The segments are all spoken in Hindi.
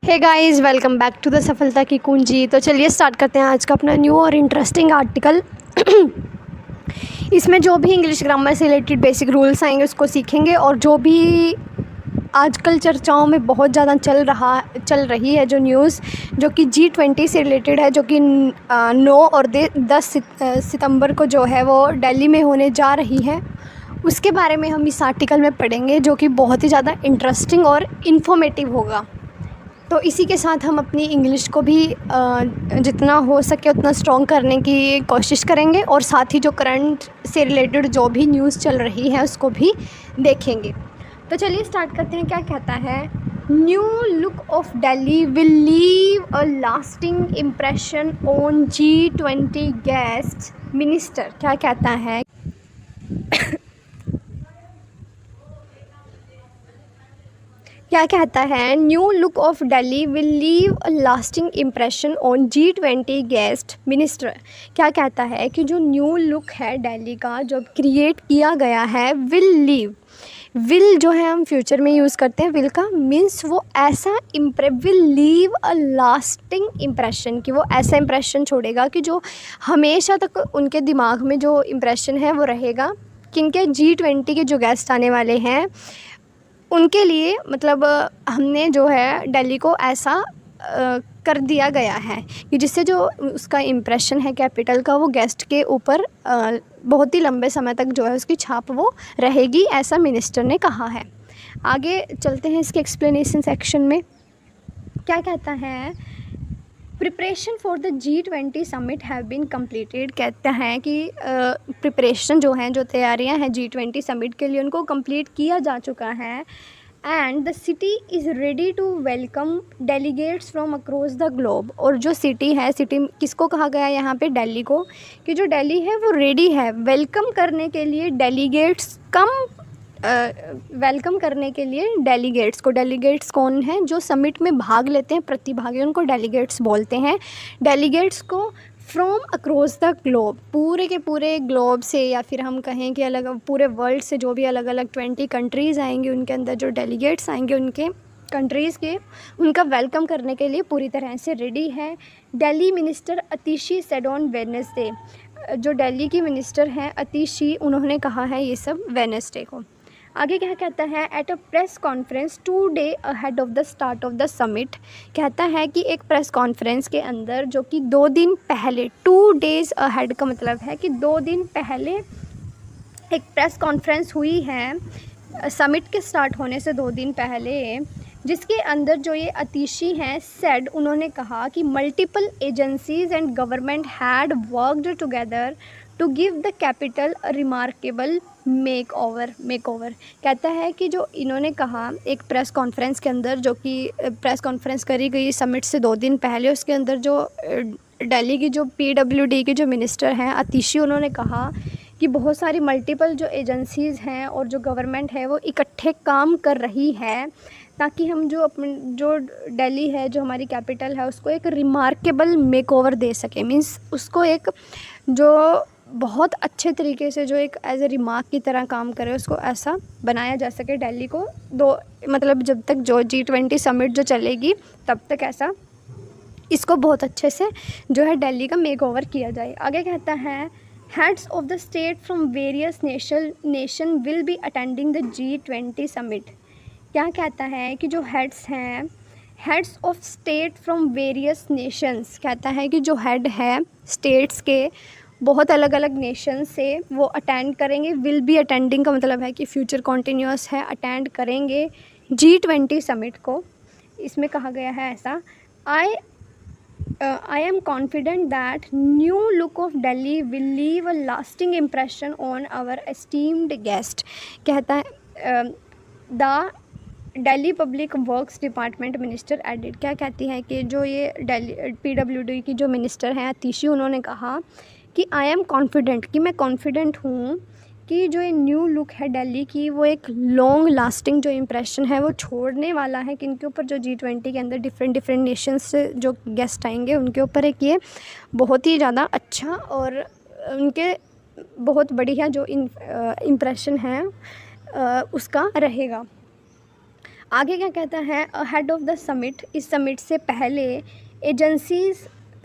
Hey guys, welcome back to the सफलता की कुंजी। तो चलिए स्टार्ट करते हैं आज का अपना न्यू और इंटरेस्टिंग आर्टिकल। इसमें जो भी इंग्लिश ग्रामर से रिलेटेड बेसिक रूल्स आएंगे उसको सीखेंगे, और जो भी आजकल चर्चाओं में बहुत ज़्यादा चल रही है जो न्यूज़, जो कि G20 से रिलेटेड है, जो कि 9 और 10 सितंबर को जो है वो दिल्ली में होने जा रही है, उसके बारे में हम इस आर्टिकल में पढ़ेंगे, जो कि बहुत ही ज़्यादा इंटरेस्टिंग और इन्फॉर्मेटिव होगा। तो इसी के साथ हम अपनी इंग्लिश को भी जितना हो सके उतना स्ट्रॉन्ग करने की कोशिश करेंगे, और साथ ही जो करंट से रिलेटेड जो भी न्यूज़ चल रही है उसको भी देखेंगे। तो चलिए स्टार्ट करते हैं। क्या कहता है? New look of Delhi will leave a lasting impression on G20 guest minister. क्या कहता है? क्या कहता है? New look of Delhi will leave a lasting impression on G20 guest minister. क्या कहता है कि जो न्यू लुक है दिल्ली का, जो क्रिएट किया गया है, विल लीव। विल जो है हम फ्यूचर में यूज़ करते हैं, विल का मीन्स वो ऐसा will leave a lasting impression, कि वो ऐसा इम्प्रेशन छोड़ेगा कि जो हमेशा तक उनके दिमाग में जो इम्प्रेशन है वो रहेगा। किनके? G20 के जो गेस्ट आने वाले हैं उनके लिए, मतलब हमने जो है दिल्ली को ऐसा कर दिया गया है कि जिससे जो उसका इम्प्रेशन है कैपिटल का, वो गेस्ट के ऊपर बहुत ही लंबे समय तक जो है उसकी छाप वो रहेगी, ऐसा मिनिस्टर ने कहा है। आगे चलते हैं इसके एक्सप्लेनेशन सेक्शन में। क्या कहता है? Preparation for the G20 summit have been completed. कहता है कि प्रिपरेशन जो हैं, जो तैयारियां हैं G20 समिट के लिए, उनको कंप्लीट किया जा चुका है। And the city is ready to welcome delegates from across the globe. और जो सिटी है, सिटी किसको कहा गया है यहाँ पे? दिल्ली को, कि जो दिल्ली है वो रेडी है वेलकम करने के लिए डेलीगेट्स वेलकम करने के लिए डेलीगेट्स को। डेलीगेट्स कौन हैं? जो समिट में भाग लेते हैं, प्रतिभागी, उनको डेलीगेट्स बोलते हैं। डेलीगेट्स को फ्रॉम अक्रॉस द ग्लोब, पूरे के पूरे ग्लोब से, या फिर हम कहें कि अलग पूरे वर्ल्ड से जो भी अलग अलग 20 कंट्रीज़ आएंगे, उनके अंदर जो डेलीगेट्स आएंगे उनके कंट्रीज़ के, उनका वेलकम करने के लिए पूरी तरह से रेडी है। Delhi minister Atishi said on Wednesday. जो दिल्ली की मिनिस्टर हैं अतिशी, उन्होंने कहा है ये सब वेडनेसडे को। आगे क्या कहता है? At a press conference 2 day ahead of the start of the summit. कहता है कि एक प्रेस कॉन्फ्रेंस के अंदर, जो कि 2 दिन पहले, 2 डेज़ अहेड का मतलब है कि 2 दिन पहले एक प्रेस कॉन्फ्रेंस हुई है समिट के स्टार्ट होने से 2 दिन पहले, जिसके अंदर जो ये अतिशी हैं सेड, उन्होंने कहा कि multiple agencies and government had worked together to give the capital a remarkable make over. कहता है कि जो इन्होंने कहा एक प्रेस कॉन्फ्रेंस के अंदर, जो कि प्रेस कॉन्फ्रेंस करी गई समिट से 2 दिन पहले, उसके अंदर जो दिल्ली की जो PWD के जो मिनिस्टर हैं अतिशी, उन्होंने कहा कि बहुत सारी मल्टीपल जो एजेंसीज़ हैं और जो गवर्नमेंट है वो इकट्ठे काम कर रही है, ताकि हम जो दिल्ली है, जो हमारी कैपिटल है, उसको एक रिमार्केबल मेकओवर दे सके। मींस उसको एक जो बहुत अच्छे तरीके से, जो एक एज ए रिमार्क की तरह काम करे, उसको ऐसा बनाया जा सके दिल्ली को। मतलब जब तक जो G20 समिट जो चलेगी तब तक ऐसा इसको बहुत अच्छे से जो है दिल्ली का मेकओवर किया जाए। आगे कहता है heads of the state from various nation will be attending the G20 summit. क्या कहता है कि जो heads of state from various Nations, कहता है कि जो हेड है स्टेट्स के बहुत अलग अलग नेशन से, वो अटेंड करेंगे। विल बी अटेंडिंग का मतलब है कि फ्यूचर कॉन्टीन्यूअस है, अटेंड करेंगे G20 समिट को। इसमें कहा गया है ऐसा, I am confident that new look of Delhi will leave a lasting impression on our esteemed guest। कहता है the Delhi public works department minister added. क्या कहती है कि जो ये दिल्ली PWD की जो मिनिस्टर हैं अतिशी, उन्होंने कहा कि आई एम कॉन्फिडेंट, कि मैं कॉन्फिडेंट हूँ कि जो ये न्यू लुक है दिल्ली की, वो एक लॉन्ग लास्टिंग जो इम्प्रेशन है वो छोड़ने वाला है। कि इनके ऊपर जो G20 के अंदर डिफरेंट नेशंस से जो गेस्ट आएंगे उनके ऊपर एक ये बहुत ही ज़्यादा अच्छा और उनके बहुत बढ़िया जो इम्प्रेशन है उसका रहेगा। आगे क्या कहता है, अहेड ऑफ द समिट, इस समिट से पहले agencies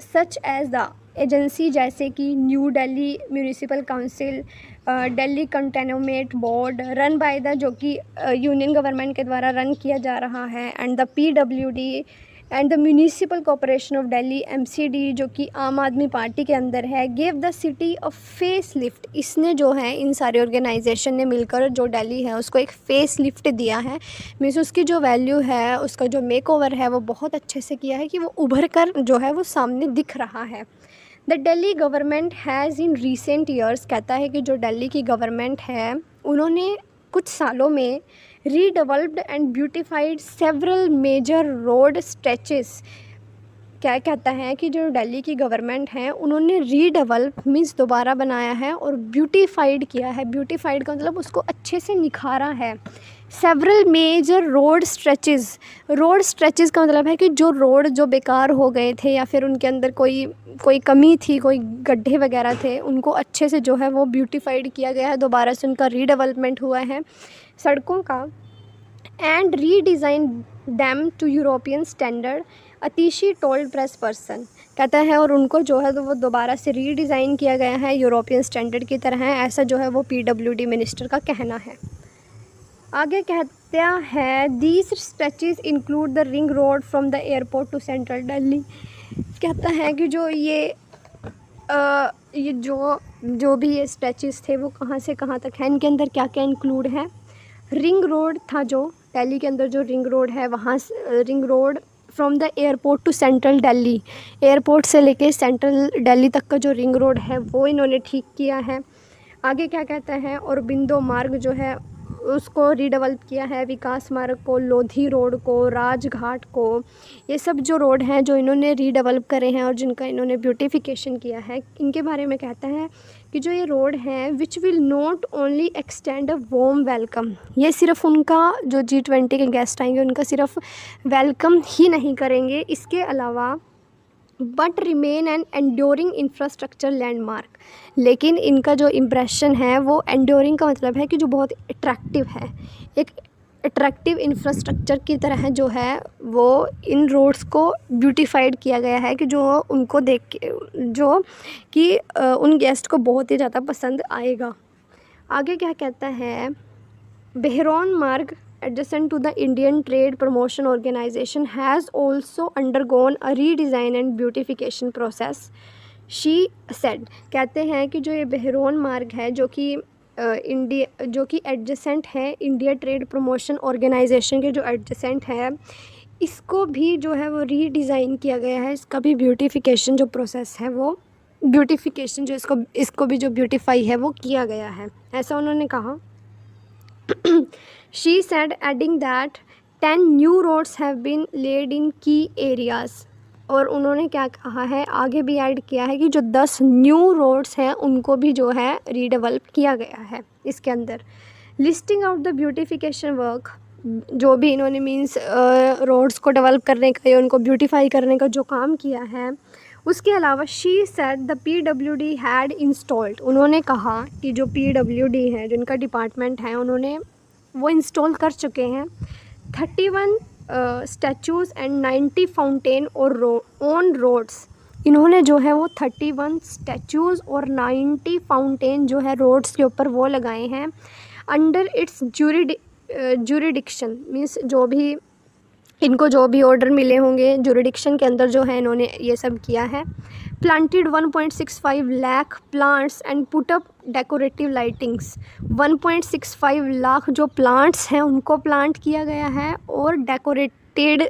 such as the, agency जैसे कि new Delhi municipal council, Delhi cantonment board run by the, जो कि यूनियन गवर्नमेंट के द्वारा रन किया जा रहा है, and the PWD and the municipal corporation of Delhi MCD, जो कि आम आदमी पार्टी के अंदर है, gave the city of face lift, इसने जो है इन सारे ऑर्गेनाइजेशन ने मिलकर जो दिल्ली है उसको एक फेस लिफ्ट दिया है। मीन्स उसकी जो वैल्यू है, उसका जो मेक ओवर है वो बहुत अच्छे से किया है कि वो उभर कर जो है वो सामने दिख रहा है। The Delhi government has in recent years, कहता है कि जो दिल्ली की गवर्नमेंट है उन्होंने कुछ सालों में redeveloped and beautified several major road stretches, क्या कहता है कि जो दिल्ली की गवर्नमेंट है उन्होंने रीडेवलप मीन्स दोबारा बनाया है और ब्यूटिफाइड किया है। ब्यूटिफाइड का मतलब उसको अच्छे से निखारा है। Several major road stretches, road stretches का मतलब है कि जो रोड जो बेकार हो गए थे या फिर उनके अंदर कोई कमी थी, कोई गड्ढे वगैरह थे, उनको अच्छे से जो है वो ब्यूटिफाइड किया गया है, दोबारा से उनका रीडेवलपमेंट हुआ है सड़कों का। And redesign them to European standard, Atishi told press person, कहता है और उनको जो है तो वो दोबारा से रीडिज़ाइन किया गया है यूरोपियन स्टैंडर्ड की तरह, ऐसा जो है वो PWD मिनिस्टर का कहना है। आगे कहता है these stretches include the ring road from the airport to central Delhi, कहता है कि जो ये जो भी ये स्ट्रेचेस थे वो कहाँ से कहाँ तक हैं, इनके अंदर क्या क्या इंक्लूड है। रिंग रोड था, जो दिल्ली के अंदर जो रिंग रोड है, वहाँ से ring road from the airport to central Delhi, airport से लेके सेंट्रल दिल्ली तक का जो रिंग रोड है वो इन्होंने ठीक किया है। आगे क्या कहता है, और बिंदो मार्ग जो है उसको रीडेवलप किया है, विकास मार्ग को, लोधी रोड को, राजघाट को, ये सब जो रोड हैं जो इन्होंने रीडेवलप करे हैं और जिनका इन्होंने ब्यूटिफिकेशन किया है, इनके बारे में कहता है कि जो ये रोड हैं which will not only extend a warm welcome, ये सिर्फ उनका जो G20 के गेस्ट आएंगे उनका सिर्फ वेलकम ही नहीं करेंगे, इसके अलावा but remain N enduring infrastructure landmark, लेकिन इनका जो इम्प्रेशन है वो एंड्योरिंग का मतलब है कि जो बहुत अट्रैक्टिव है, एक अट्रैक्टिव इंफ्रास्ट्रक्चर की तरह जो है वो इन रोड्स को ब्यूटिफाइड किया गया है कि जो उनको देख के जो कि उन गेस्ट को बहुत ही ज़्यादा पसंद आएगा। आगे क्या कहता है, बेहरौन मार्ग adjacent to the Indian Trade Promotion Organization has also undergone a redesign and beautification process, she said, कहते हैं कि जो ये बेहरौन मार्ग है जो कि एडजेसेंट है इंडिया ट्रेड प्रमोशन ऑर्गेनाइजेशन के जो एडजेसेंट है, इसको भी जो है वो रीडिज़ाइन किया गया है, इसका भी ब्यूटिफिकेशन जो प्रोसेस है वो ब्यूटिफिकेशन जो इसको भी जो ब्यूटिफाई है वो किया गया है, ऐसा उन्होंने कहा। She said, adding that 10 new roads have been laid in key areas, और उन्होंने क्या कहा है, आगे भी ऐड किया है कि जो 10 न्यू रोड्स हैं उनको भी जो है रीडेवलप किया गया है इसके अंदर। Listing out the beautification work, जो भी इन्होंने मीन्स रोड्स को डेवलप करने का या उनको ब्यूटिफाई करने का जो काम किया है, उसके अलावा she said the PWD had installed, उन्होंने कहा कि जो PWD है जो इनका डिपार्टमेंट है उन्होंने वो इंस्टॉल कर चुके हैं 31 स्टैचूज़ एंड 90 फाउंटेन और ऑन रोड्स, इन्होंने जो है वो 31 स्टैचूज़ और 90 फाउंटेन जो है रोड्स के ऊपर वो लगाए हैं अंडर इट्स जुरिडिक्शन, मीन्स जो भी इनको जो भी ऑर्डर मिले होंगे जुरिडिक्शन के अंदर जो है इन्होंने ये सब किया है। Planted 1.65 lakh plants and put up decorative lightings, 1.65 lakh जो प्लांट्स हैं उनको प्लांट किया गया है और डेकोरेटेड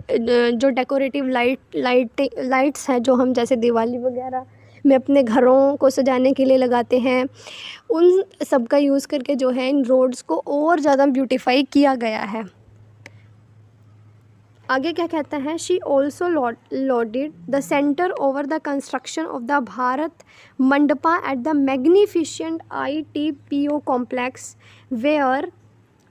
जो डेकोरेटिव लाइट्स हैं जो हम जैसे दिवाली वगैरह में अपने घरों को सजाने के लिए लगाते हैं, उन सब का यूज़ करके जो है इन रोड्स को और ज़्यादा ब्यूटिफाई किया गया है। आगे क्या कहता है, she also lauded the centre over the construction of the Bharat Mandapa at the magnificent ITPO complex where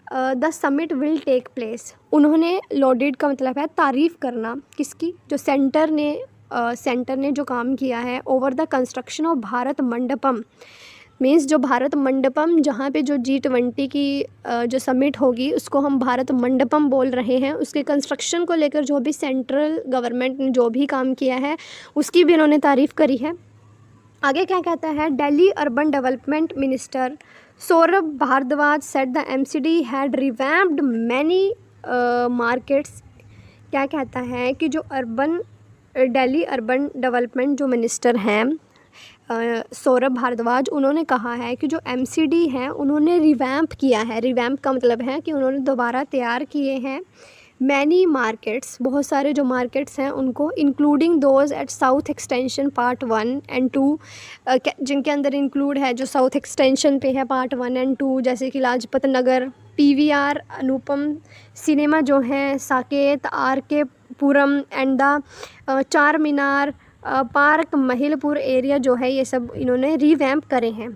the summit will take place, उन्होंने लॉडेड का मतलब है तारीफ़ करना, किसकी, जो सेंटर ने जो काम किया है over the construction of Bharat Mandapam, means जो भारत मंडपम, जहाँ पे जो G20 की जो समिट होगी उसको हम भारत मंडपम बोल रहे हैं, उसके कंस्ट्रक्शन को लेकर जो भी सेंट्रल गवर्नमेंट ने जो भी काम किया है उसकी भी इन्होंने तारीफ़ करी है। आगे क्या कहता है, Delhi urban development minister Saurabh Bharadwaj said the MCD had revamped many markets. क्या कहता है कि जो दिल्ली अर्बन डेवलपमेंट जो मिनिस्टर हैं सौरभ भारद्वाज, उन्होंने कहा है कि जो MCD है उन्होंने रिवैम्प किया है। रिवैम्प का मतलब है कि उन्होंने दोबारा तैयार किए हैं मैनी मार्केट्स, बहुत सारे जो मार्केट्स हैं उनको, including those at south extension part 1 and 2, जिनके अंदर इंक्लूड है जो साउथ एक्सटेंशन पे है पार्ट 1 एंड 2, जैसे कि लाजपत नगर, PVR, अनुपम सिनेमा जो हैं, Saket, RK Puram and the चार मीनार पार्क, महिलपुर एरिया जो है, ये सब इन्होंने रिवैम्प करे हैं।